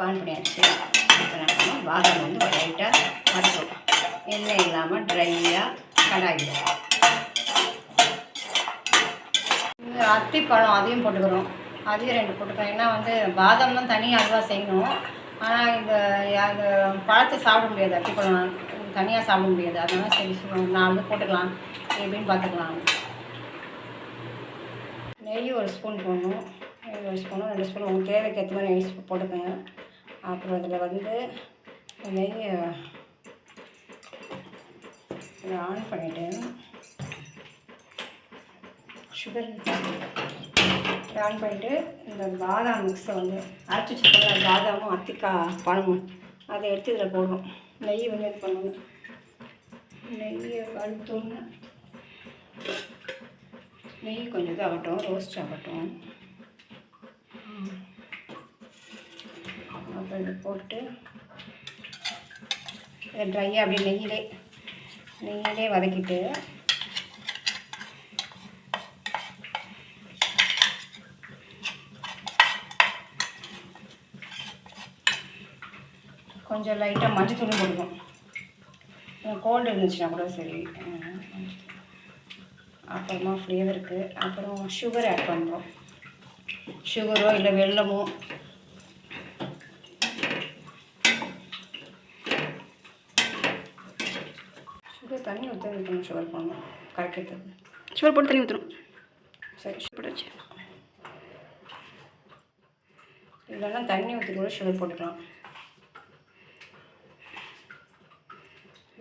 On பண்ணியாச்சு. இப்போ நம்ம பாதாம் வந்து ஒரு லைட்டாக வறுக்கும். எண்ணெய் இல்லாமல் ட்ரையாக கடாயிடும். இந்த அத்திப்பழம் அதையும் போட்டுக்கிறோம். அதையும் 2 போட்டுக்கிறோம். ஏன்னா வந்து பாதாம் தான் தனியாக அல்வா செய்யணும். ஆனால் இந்த பழத்தை சாப்பிட முடியாது. அத்திப்பழம் தனியாக சாப்பிட முடியாது. அதனால சரி சொல்லுவோம், 4 போட்டுக்கலாம் எப்படின்னு பார்த்துக்கலாம். நெய் 1 ஸ்பூன் போடணும். நெய் 1 ஸ்பூனும் 2 ஸ்பூன் உங்களுக்கு தேவைக்கு ஏற்ற மாதிரி நெய் போட்டுக்கோங்க. அப்புறம் இதில் வந்து நெய்யை இதை ஆன் பண்ணிவிட்டு சுகர் ஆன் பண்ணிவிட்டு இந்த பாதாம் மிக்ஸை வந்து அரைச்சி வச்சுக்கோங்க. பாதாமும் அத்திக்காய் பழமும் அதை எடுத்து இதில் போடுறோம். நெய் வந்து இது பண்ணணும். நெய்யை வறுத்தோன்னு நெய் கொஞ்சம் இதாகட்டும், ரோஸ்ட் ஆகட்டும். அப்புறம் இதை போட்டு இதை ட்ரையாக அப்படியே நெய்யிலே வதக்கிட்டு கொஞ்சம் லைட்டாக மஞ்சத்தூளும் போடுவோம். கோல்டு இருந்துச்சுன்னா கூட சரி. அப்புறமா ஃப்ளேவருக்கு அப்புறம் சுகர் ஆட் பண்ணுறோம். சுகரோ இல்லை வெல்லமோ. சுகர் தண்ணி ஊற்றணும். சுகர் போடணும் கரெக்டாக. சுகர் போட்டு தண்ணி ஊற்றணும். சரி, சுகர் வச்சு இல்லைன்னா தண்ணி ஊற்றி கூட சுகர் போட்டுக்கலாம்.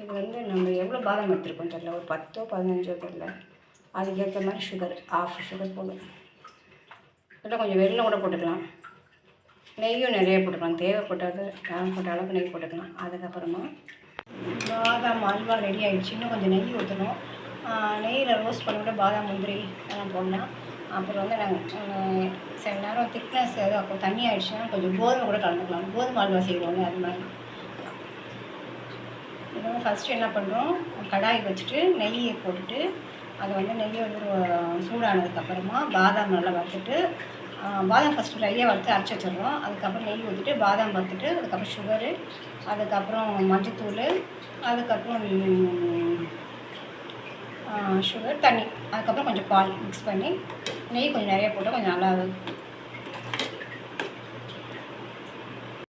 இது வந்து நம்ம எவ்வளோ பாதாம் எடுத்துருக்கோம் தெரியல, ஒரு 10ஓ 15ஓ தெரியல. அதுக்கேற்ற மாதிரி சுகர் ½ சுகர் போடும். இல்லை கொஞ்சம் வெல்லம் கூட போட்டுக்கலாம். நெய்யும் நிறைய போட்டுக்கலாம். தேவைப்பட்டாது தேவைப்பட்ட அளவுக்கு நெய் போட்டுக்கலாம். அதுக்கப்புறமா பாதாம் அல்வா ரெடி ஆகிடுச்சு. இன்னும் கொஞ்சம் நெய் ஊற்றணும். நெய்யில் ரோஸ்ட் பண்ணிவிட்டு பாதாம் முந்திரி எல்லாம் போடலாம். அப்புறம் வந்து நாங்கள் சில நேரம் திக்னஸ் அப்புறம் தண்ணி ஆகிடுச்சுன்னா கொஞ்சம் கோதுமை கூட கலந்துக்கலாம். கோதுமை அல்வா செய்வோம்ல அது மாதிரி. இது வந்து ஃபஸ்ட்டு என்ன பண்ணுறோம், கடாய் வச்சுட்டு நெய்யை போட்டுட்டு அதை வந்து நெய்யை வந்து சூடானதுக்கப்புறமா பாதாம் நல்லா வறுத்துட்டு, பாதாம் ஃபஸ்ட்டு ட்ரையாக வறுத்து அரைச்சி வச்சிடுறோம். அதுக்கப்புறம் நெய் ஊற்றிட்டு பாதாம் வறுத்துட்டு அதுக்கப்புறம் சுகரு, அதுக்கப்புறம் மஞ்சத்தூள், அதுக்கப்புறம் சுகர், தண்ணி, அதுக்கப்புறம் கொஞ்சம் பால் மிக்ஸ் பண்ணி நெய் கொஞ்சம் நிறைய போட்டால் கொஞ்சம் நல்லா